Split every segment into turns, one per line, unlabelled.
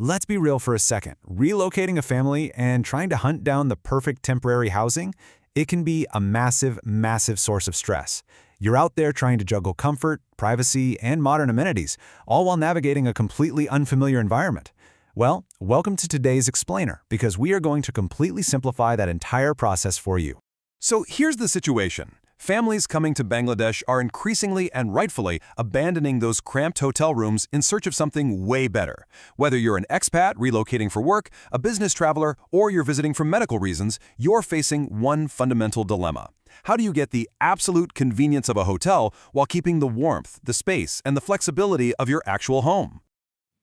Let's be real for a second. Relocating a family and trying to hunt down the perfect temporary housing, it can be a massive, massive source of stress. You're out there trying to juggle comfort, privacy, and modern amenities, all while navigating a completely unfamiliar environment. Well, welcome to today's Explainer, because we are going to completely simplify that entire process for you.
So here's the situation. Families coming to Bangladesh are increasingly and rightfully abandoning those cramped hotel rooms in search of something way better. Whether you're an expat relocating for work, a business traveler, or you're visiting for medical reasons, you're facing one fundamental dilemma. How do you get the absolute convenience of a hotel while keeping the warmth, the space, and the flexibility of your actual home?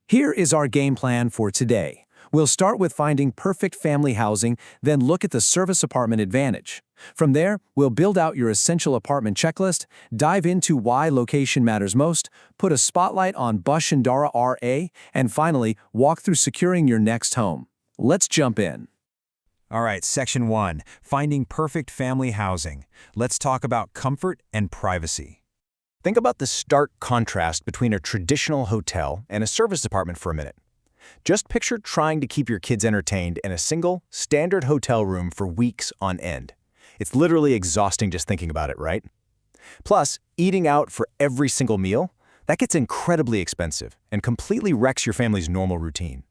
Here is our game plan for today. We'll start with finding perfect family housing, then look at the service apartment advantage. From there, we'll build out your essential apartment checklist, dive into why location matters most, put a spotlight on Bashundhara R, and finally, walk through securing your next home. Let's jump in.
All right, Section 1, Finding Perfect Family Housing. Let's talk about comfort and privacy.
Think about the stark contrast between a traditional hotel and a service apartment for a minute. Just picture trying to keep your kids entertained in a single, standard hotel room for weeks on end. It's literally exhausting just thinking about it, right? Plus, eating out for every single meal, that gets incredibly expensive and completely wrecks your family's normal routine.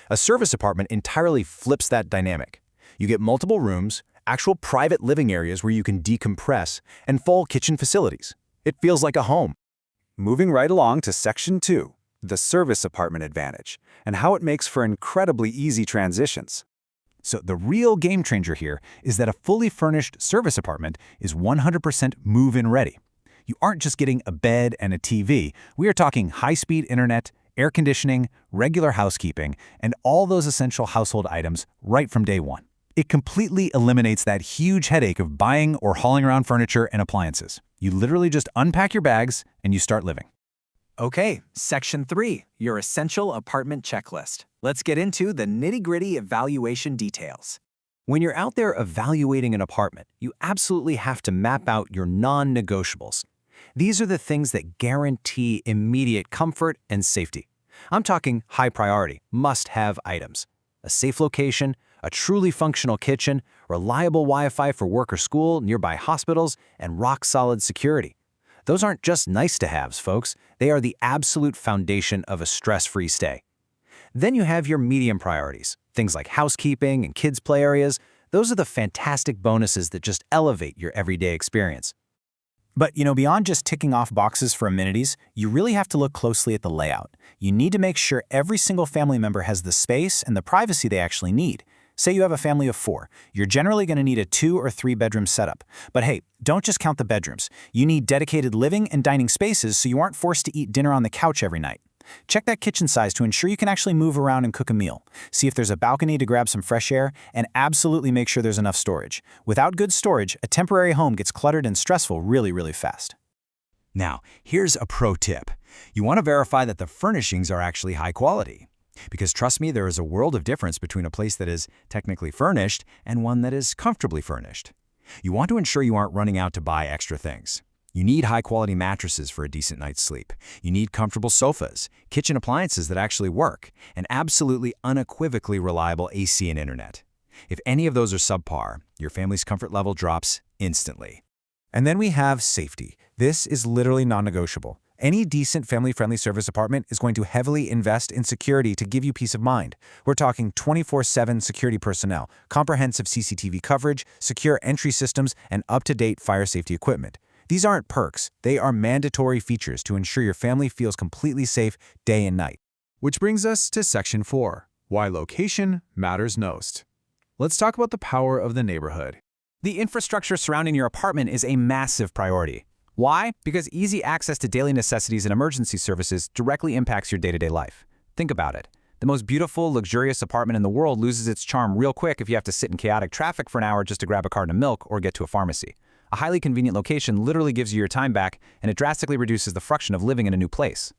A service apartment entirely flips that dynamic. You get multiple rooms, actual private living areas where you can decompress, and full kitchen facilities. It feels like a home.
Moving right along to Section 2, the service apartment advantage, and how it makes for incredibly easy transitions.
So the real game changer here is that a fully furnished service apartment is 100% move-in ready. You aren't just getting a bed and a TV. We are talking high-speed internet, air conditioning, regular housekeeping, and all those essential household items right from day one. It completely eliminates that huge headache of buying or hauling around furniture and appliances. You literally just unpack your bags and you start living.
Okay, Section 3, your essential apartment checklist. Let's get into the nitty-gritty evaluation details.
When you're out there evaluating an apartment, you absolutely have to map out your non-negotiables. These are the things that guarantee immediate comfort and safety. I'm talking high priority, must-have items. A safe location, a truly functional kitchen, reliable Wi-Fi for work or school, nearby hospitals, and rock-solid security. Those aren't just nice-to-haves, folks. They are the absolute foundation of a stress-free stay. Then you have your medium priorities, things like housekeeping and kids' play areas. Those are the fantastic bonuses that just elevate your everyday experience.
But, beyond just ticking off boxes for amenities, you really have to look closely at the layout. You need to make sure every single family member has the space and the privacy they actually need. Say you have a family of 4. You're generally going to need a 2 or 3 bedroom setup. But hey, don't just count the bedrooms. You need dedicated living and dining spaces so you aren't forced to eat dinner on the couch every night. Check that kitchen size to ensure you can actually move around and cook a meal. See if there's a balcony to grab some fresh air, and absolutely make sure there's enough storage. Without good storage, a temporary home gets cluttered and stressful really, really fast.
Now, here's a pro tip. You want to verify that the furnishings are actually high quality. Because trust me, there is a world of difference between a place that is technically furnished and one that is comfortably furnished. You want to ensure you aren't running out to buy extra things. You need high-quality mattresses for a decent night's sleep. You need comfortable sofas, kitchen appliances that actually work, and absolutely unequivocally reliable AC and internet. If any of those are subpar, your family's comfort level drops instantly.
And then we have safety. This is literally non-negotiable. Any decent family-friendly service apartment is going to heavily invest in security to give you peace of mind. We're talking 24/7 security personnel, comprehensive CCTV coverage, secure entry systems, and up-to-date fire safety equipment. These aren't perks. They are mandatory features to ensure your family feels completely safe day and night.
Which brings us to Section 4, why location matters most. Let's talk about the power of the neighborhood.
The infrastructure surrounding your apartment is a massive priority. Why? Because easy access to daily necessities and emergency services directly impacts your day-to-day life. Think about it. The most beautiful, luxurious apartment in the world loses its charm real quick if you have to sit in chaotic traffic for an hour just to grab a carton of milk or get to a pharmacy. A highly convenient location literally gives you your time back, and it drastically reduces the friction of living in a new place.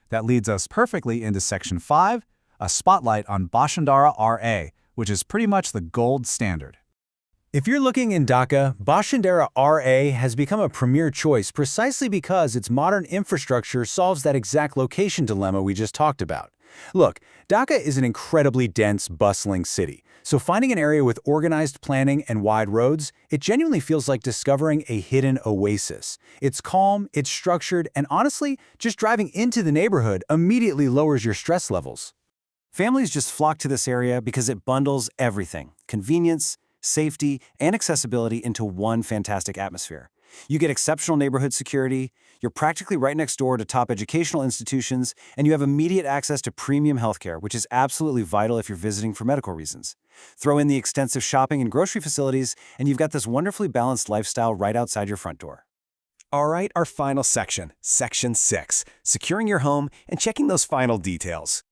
That leads us perfectly into Section 5, a spotlight on Bashundhara R, which is pretty much the gold standard.
If you're looking in Dhaka, Bashundhara R has become a premier choice precisely because its modern infrastructure solves that exact location dilemma we just talked about.
Look, Dhaka is an incredibly dense, bustling city, so finding an area with organized planning and wide roads, it genuinely feels like discovering a hidden oasis. It's calm, it's structured, and honestly, just driving into the neighborhood immediately lowers your stress levels.
Families just flock to this area because it bundles everything: convenience, safety, and accessibility into one fantastic atmosphere. You get exceptional neighborhood security, you're practically right next door to top educational institutions, and you have immediate access to premium healthcare, which is absolutely vital if you're visiting for medical reasons. Throw in the extensive shopping and grocery facilities, and you've got this wonderfully balanced lifestyle right outside your front door.
All right, our final section, Section 6, securing your home and checking those final details.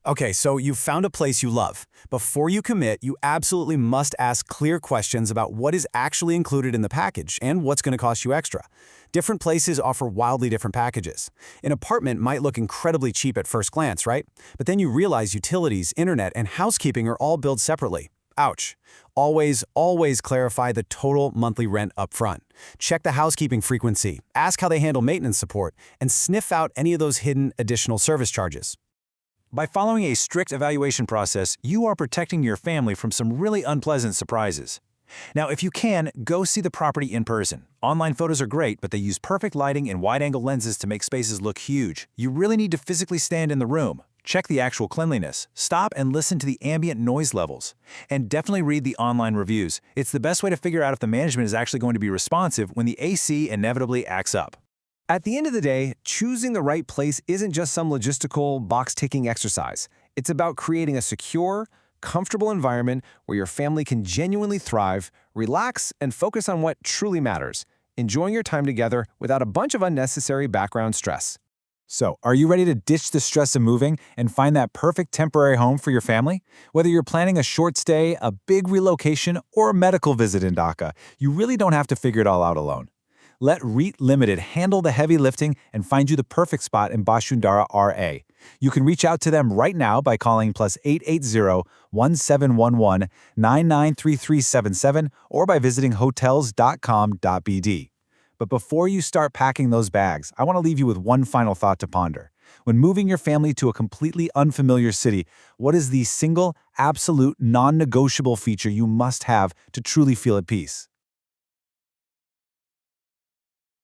Okay, so you've found a place you love. Before you commit, you absolutely must ask clear questions about what is actually included in the package and what's going to cost you extra. Different places offer wildly different packages. An apartment might look incredibly cheap at first glance, right? But then you realize utilities, internet, and housekeeping are all billed separately. Ouch. Always clarify the total monthly rent up front. Check the housekeeping frequency, ask how they handle maintenance support, and sniff out any of those hidden additional service charges.
By following a strict evaluation process, you are protecting your family from some really unpleasant surprises. Now, if you can, go see the property in person. Online photos are great, but they use perfect lighting and wide-angle lenses to make spaces look huge. You really need to physically stand in the room. Check the actual cleanliness. Stop and listen to the ambient noise levels. And definitely read the online reviews. It's the best way to figure out if the management is actually going to be responsive when the AC inevitably acts up.
At the end of the day, choosing the right place isn't just some logistical, box-ticking exercise. It's about creating a secure, comfortable environment where your family can genuinely thrive, relax, and focus on what truly matters, enjoying your time together without a bunch of unnecessary background stress.
So, are you ready to ditch the stress of moving and find that perfect temporary home for your family? Whether you're planning a short stay, a big relocation, or a medical visit in Dhaka, you really don't have to figure it all out alone. Let REIT-Limited handle the heavy lifting and find you the perfect spot in Bashundhara RA. You can reach out to them right now by calling +880 1711 993377 or by visiting hotels.com.bd. But before you start packing those bags, I want to leave you with one final thought to ponder. When moving your family to a completely unfamiliar city, what is the single, absolute, non-negotiable feature you must have to truly feel at peace?